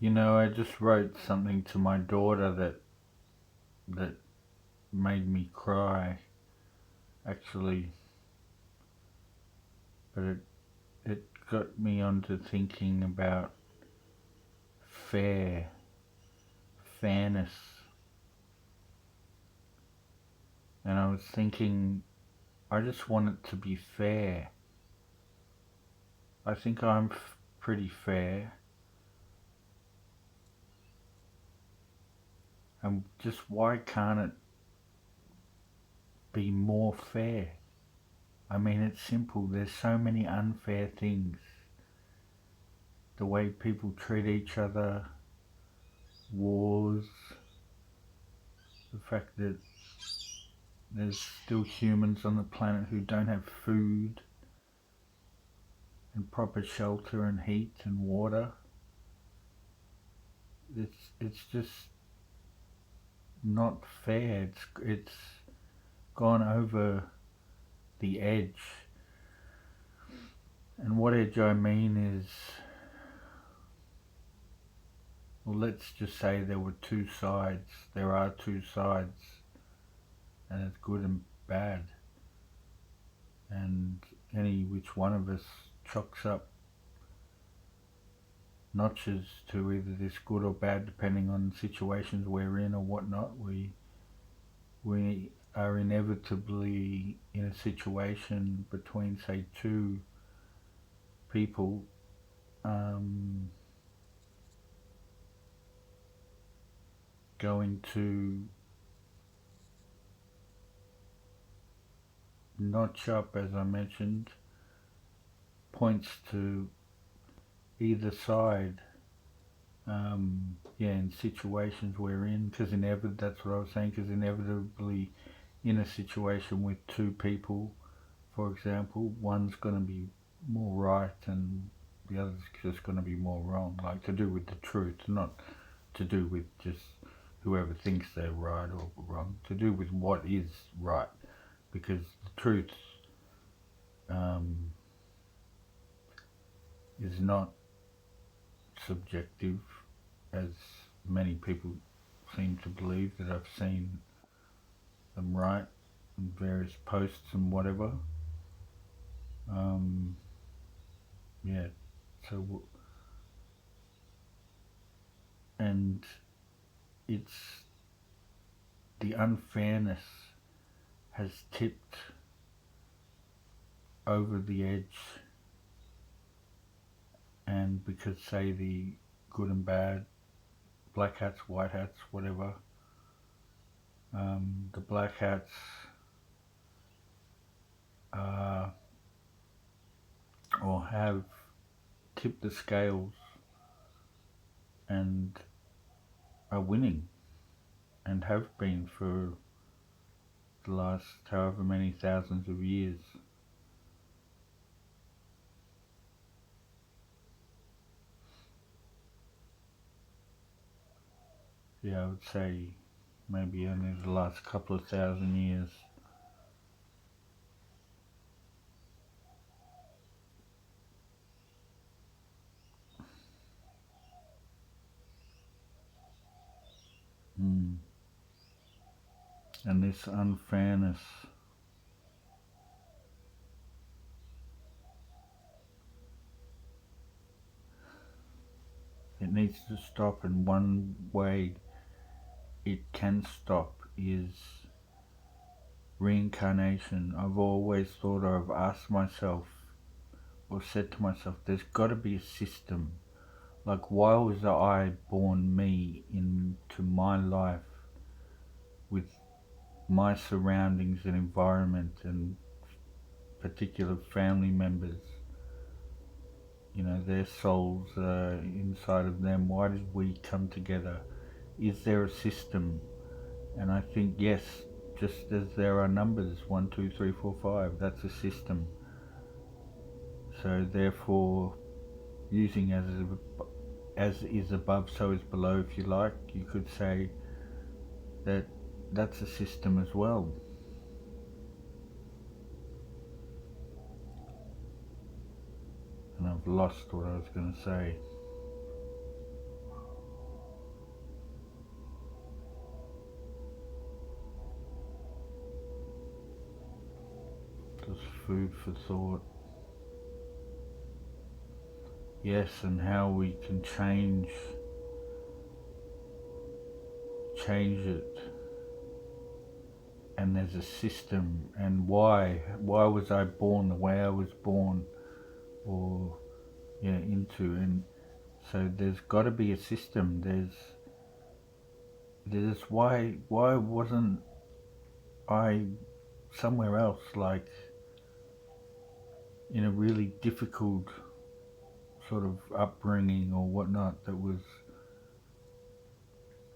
I just wrote something to my daughter that made me cry, actually, but it got me onto thinking about fair, fairness, and I was thinking, I just want it to be fair. I think I'm pretty fair, and just why can't it be more fair? I mean, it's simple. There's so many unfair things. The way people treat each other, wars, the fact that there's still humans on the planet who don't have food and proper shelter and heat and water. It's just not fair. It's gone over the edge. And what edge I mean is, well, let's just say there were two sides. There are two sides, and it's good and bad. And any which one of us chalks up notches to either this good or bad, depending on situations we're in or whatnot. We are inevitably in a situation between, say, two people, going to notch up, as I mentioned, points to either side. Yeah, in situations we're in, because that's what I was saying. Because inevitably, in a situation with two people, for example, one's going to be more right and the other's just going to be more wrong. Like, to do with the truth, not to do with just whoever thinks they're right or wrong. To do with what is right, because the truth um, is not subjective, as many people seem to believe that I've seen them write in various posts and whatever. Um, yeah, so, and it's the unfairness has tipped over the edge, and because, say, the good and bad, black hats, white hats, whatever, the black hats are or have tipped the scales and are winning and have been for the last however many thousands of years. Yeah, I would say maybe only the last couple of thousand years. Mm. And this unfairness, it needs to stop, and one way it can stop is reincarnation. I've always thought, or I've asked myself or said to myself, there's got to be a system. Like, why was I born me into my life with my surroundings and environment and particular family members? Their souls inside of them. Why did we come together? Is there a system? And I think yes, just as there are numbers 1, 2, 3, 4, 5, that's a system. So therefore, using as is above, so is below, if you like, you could say that that's a system as well. And I've lost what I was going to say. food for thought. Yes, and how we can change it. And there's a system, and why was I born the way I was born, or into, and so there's got to be a system. There's why wasn't I somewhere else, like in a really difficult sort of upbringing or whatnot.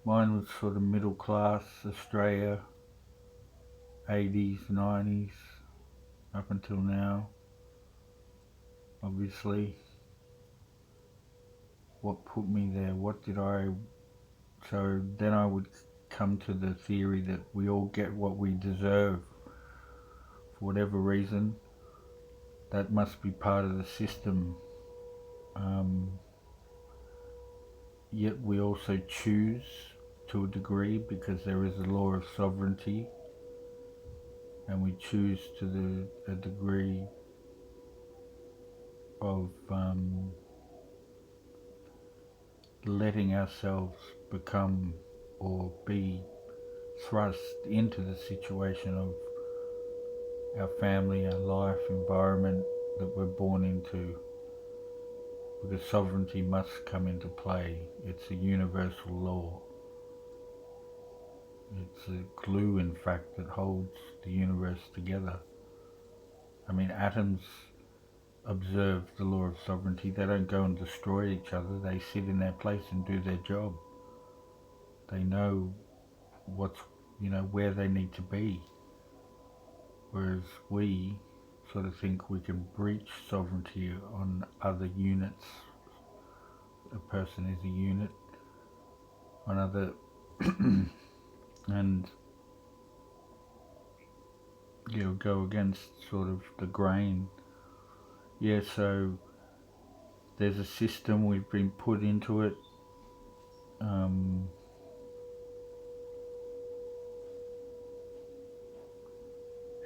Mine was sort of middle class Australia, 80s, 90s, up until now, obviously. What put me there? So then I would come to the theory that we all get what we deserve for whatever reason. That must be part of the system. Yet we also choose to a degree, because there is a law of sovereignty, and we choose to a degree of letting ourselves become or be thrust into the situation of our family, our life, environment that we're born into, because sovereignty must come into play. It's a universal law. It's a glue, in fact, that holds the universe together. I mean, atoms observe the law of sovereignty. They don't go and destroy each other. They sit in their place and do their job. They know where they need to be. Whereas we sort of think we can breach sovereignty on other units. A person is a unit on other and go against sort of the grain. So there's a system, we've been put into it.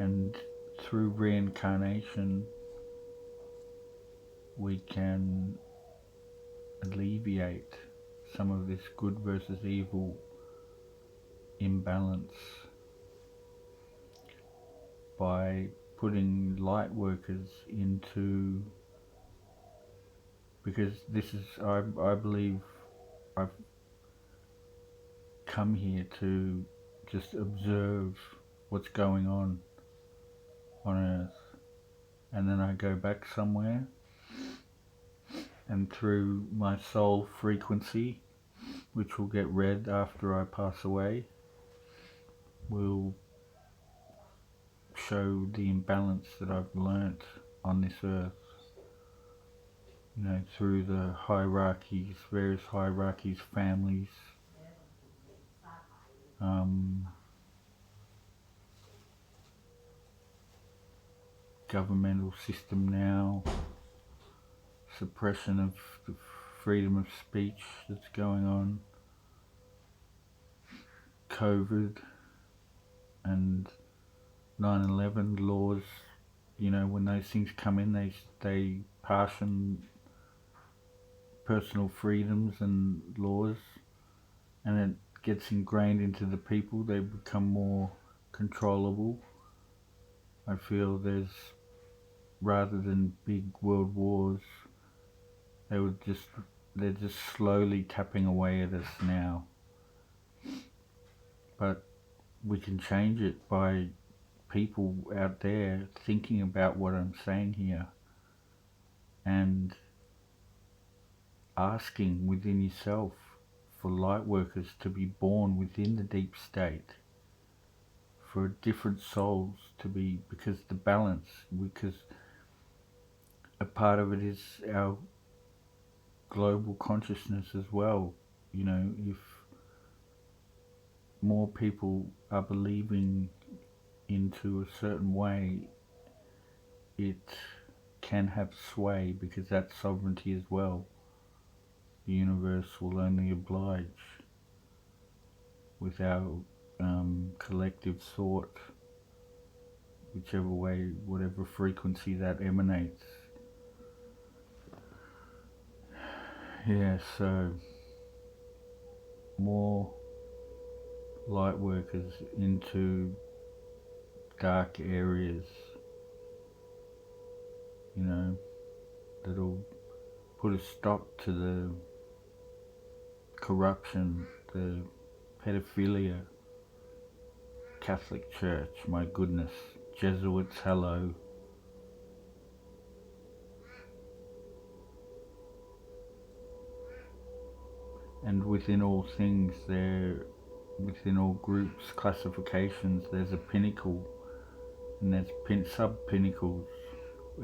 And through reincarnation we can alleviate some of this good versus evil imbalance by putting light workers into, because this is, I believe I've come here to just observe what's going on Earth, and then I go back somewhere, and through my soul frequency, which will get read after I pass away, will show the imbalance that I've learnt on this earth, through the hierarchies, various hierarchies, families, governmental system now, suppression of the freedom of speech that's going on, COVID and 9/11 laws. When those things come in, they partition personal freedoms and laws, and it gets ingrained into the people. They become more controllable. I feel rather than big world wars, they're just slowly tapping away at us now. But we can change it by people out there thinking about what I'm saying here, and asking within yourself for light workers to be born within the deep state, for different souls to be, because a part of it is our global consciousness as well. If more people are believing into a certain way, it can have sway, because that's sovereignty as well. The universe will only oblige with our collective thought whichever way, whatever frequency that emanates. Yeah, so more light workers into dark areas, you know, that'll put a stop to the corruption, the pedophilia, Catholic Church, my goodness, Jesuits, hello. And within all things, within all groups, classifications, there's a pinnacle, and there's sub-pinnacles.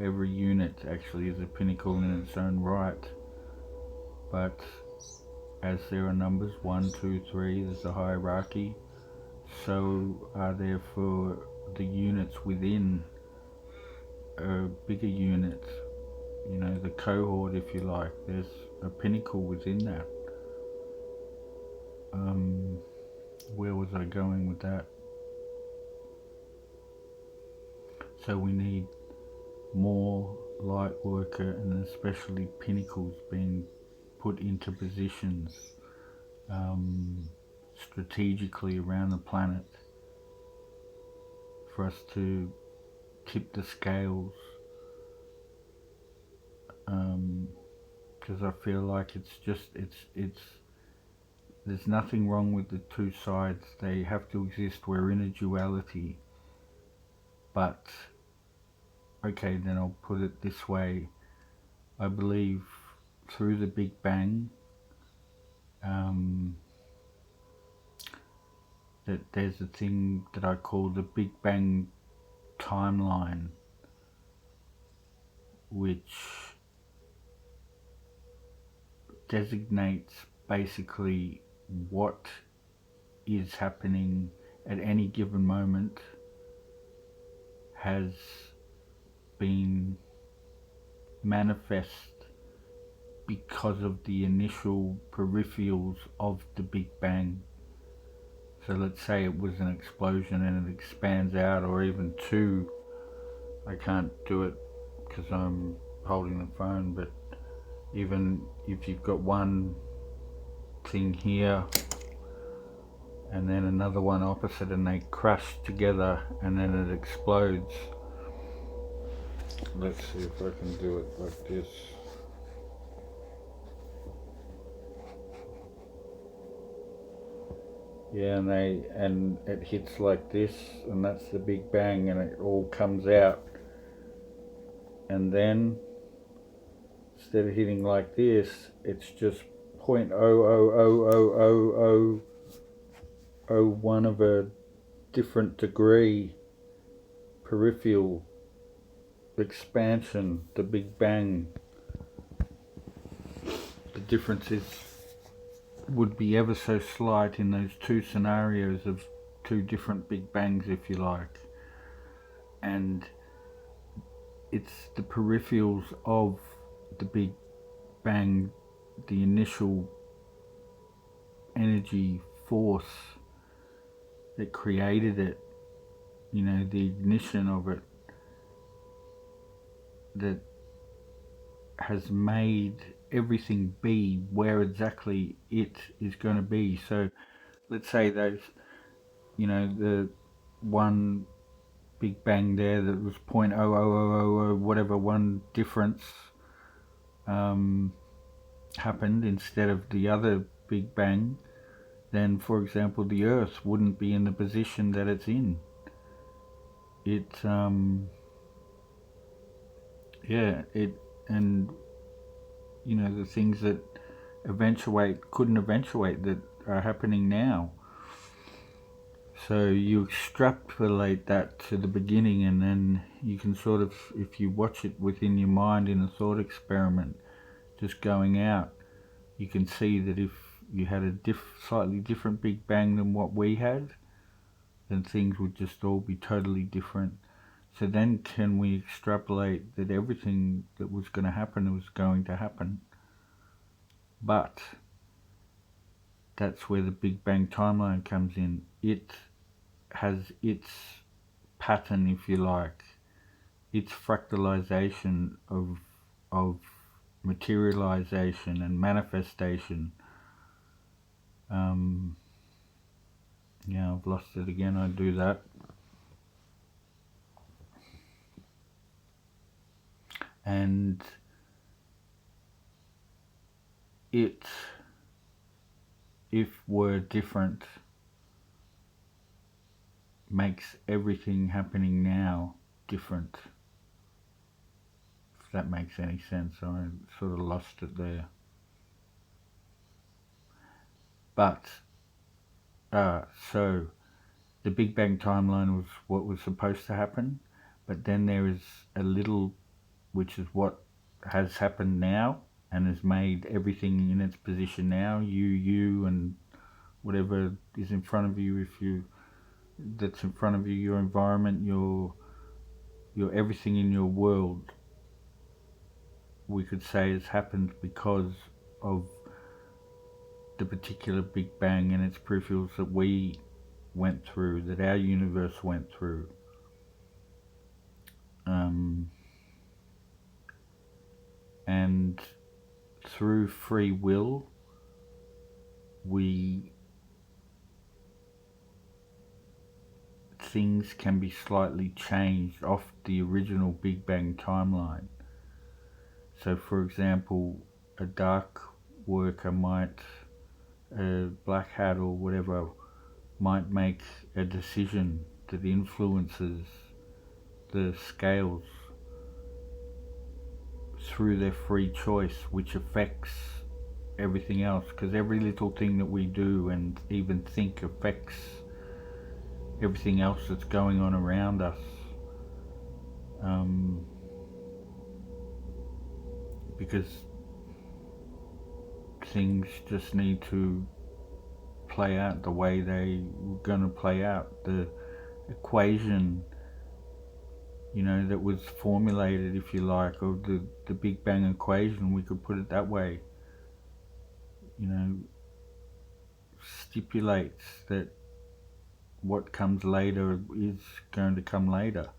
Every unit actually is a pinnacle in its own right, but as there are numbers 1, 2, 3, there's a hierarchy, so are there for the units within a bigger unit, you know, the cohort, if you like. There's a pinnacle within that. Where was I going with that? So we need more light worker, and especially pinnacles being put into positions strategically around the planet for us to tip the scales, because I feel like it's there's nothing wrong with the two sides. They have to exist. We're in a duality. But, okay, then I'll put it this way. I believe through the Big Bang, that there's a thing that I call the Big Bang timeline, which designates basically what is happening at any given moment has been manifest because of the initial peripherals of the Big Bang. So let's say it was an explosion and it expands out, or even two. I can't do it because I'm holding the phone, but even if you've got one thing here and then another one opposite, and they crash together and then it explodes. Let's see if I can do it like this. Yeah, and it hits like this, and that's the Big Bang, and it all comes out. And then instead of hitting like this, it's just 0.0000001 of a different degree peripheral expansion, the Big Bang. The differences would be ever so slight in those two scenarios of two different Big Bangs, if you like. And it's the peripherals of the Big Bang, the initial energy force that created it, you know, the ignition of it, that has made everything be where exactly it is going to be. So let's say those, you know, the one Big Bang there that was 0.00000 whatever one difference happened instead of the other Big Bang, then for example the Earth wouldn't be in the position that it's in. And you know, the things that couldn't eventuate that are happening now. So you extrapolate that to the beginning, and then you can sort of, if you watch it within your mind in a thought experiment, just going out, you can see that if you had a slightly different Big Bang than what we had, then things would just all be totally different. So then can we extrapolate that everything that was going to happen was going to happen? But that's where the Big Bang timeline comes in. It has its pattern, if you like. It's fractalization of materialization and manifestation. Yeah, I've lost it again. I do that. And it, if were different, makes everything happening now different. If that makes any sense. I sort of lost it there. But, so the Big Bang timeline was what was supposed to happen, but then there is a little, which is what has happened now and has made everything in its position now. You and whatever is in front of you, that's in front of you, your environment, your everything in your world, we could say has happened because of the particular Big Bang and its peripherals that we went through, that our universe went through. And through free will, things can be slightly changed off the original Big Bang timeline. So for example, a dark worker might, a black hat or whatever, might make a decision that influences the scales through their free choice, which affects everything else, because every little thing that we do and even think affects everything else that's going on around us. Because things just need to play out the way they were going to play out. The equation, that was formulated, if you like, or the Big Bang equation, we could put it that way, stipulates that what comes later is going to come later.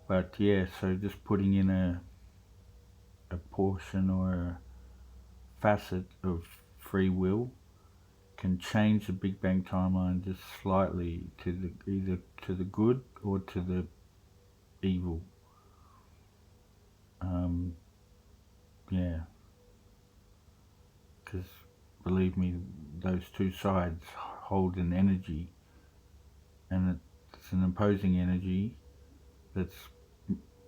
But yeah, so just putting in a portion or a facet of free will can change the Big Bang timeline just slightly to either to the good or to the evil. Yeah, because believe me, those two sides hold an energy, and it's an opposing energy that's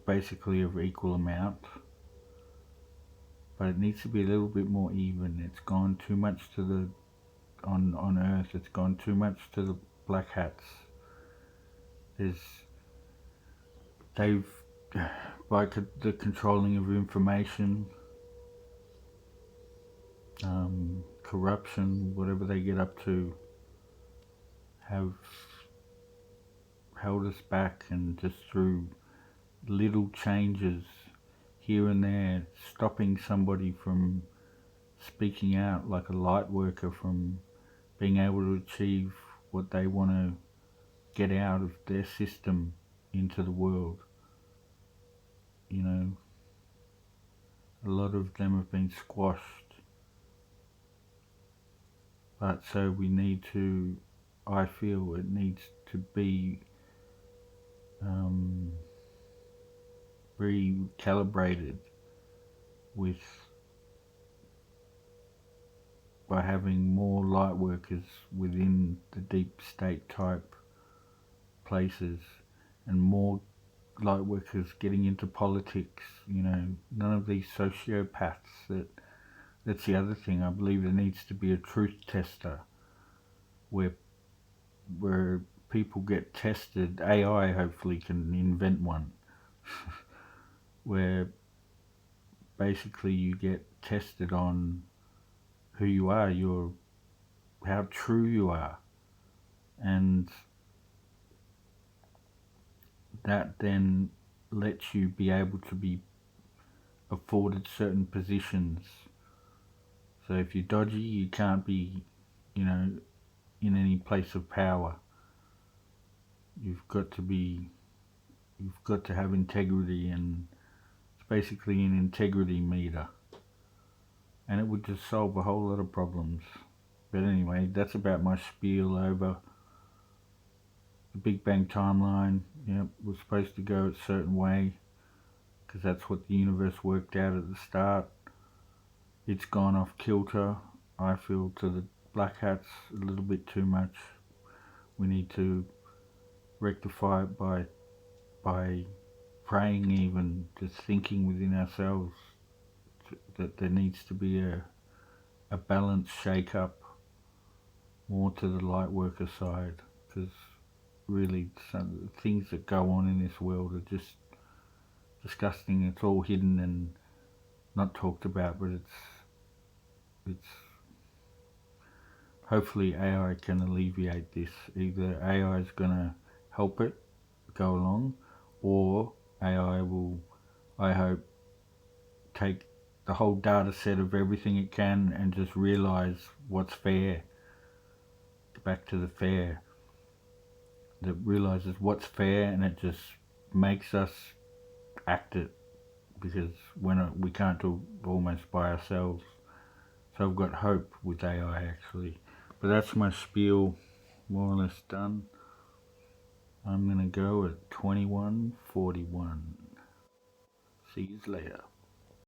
basically of equal amount, but it needs to be a little bit more even. It's gone too much to the on Earth. It's gone too much to the black hats. They've like the controlling of information, corruption, whatever they get up to, have held us back, and just through little changes here and there, stopping somebody from speaking out, like a light worker from being able to achieve what they want to get out of their system into the world. A lot of them have been squashed. But so we need to, I feel it needs to be recalibrated by having more light workers within the deep state type places, and more light workers getting into politics. None of these sociopaths. That's the other thing. I believe there needs to be a truth tester where people get tested. AI hopefully can invent one where basically you get tested on who you are, how true you are, and that then lets you be able to be afforded certain positions. So if you're dodgy, you can't be, in any place of power. you've got to have integrity, and it's basically an integrity meter, and it would just solve a whole lot of problems. But anyway, that's about my spiel over the Big Bang timeline. Was supposed to go a certain way because that's what the universe worked out at the start. It's gone off kilter, I feel, to the black hats a little bit too much. We need to rectify it by praying, even just thinking within ourselves that there needs to be a balanced shake up more to the light worker side, because really some things that go on in this world are just disgusting. It's all hidden and not talked about, but it's hopefully AI can alleviate this. Either AI is going to help it go along, or AI will, I hope, take the whole data set of everything it can and just realize what's fair. Back to the fair. That realizes what's fair, and it just makes us act it, because we can't do it almost by ourselves. So I've got hope with AI actually. But that's my spiel more or less done. I'm going to go at 21:41. See you later.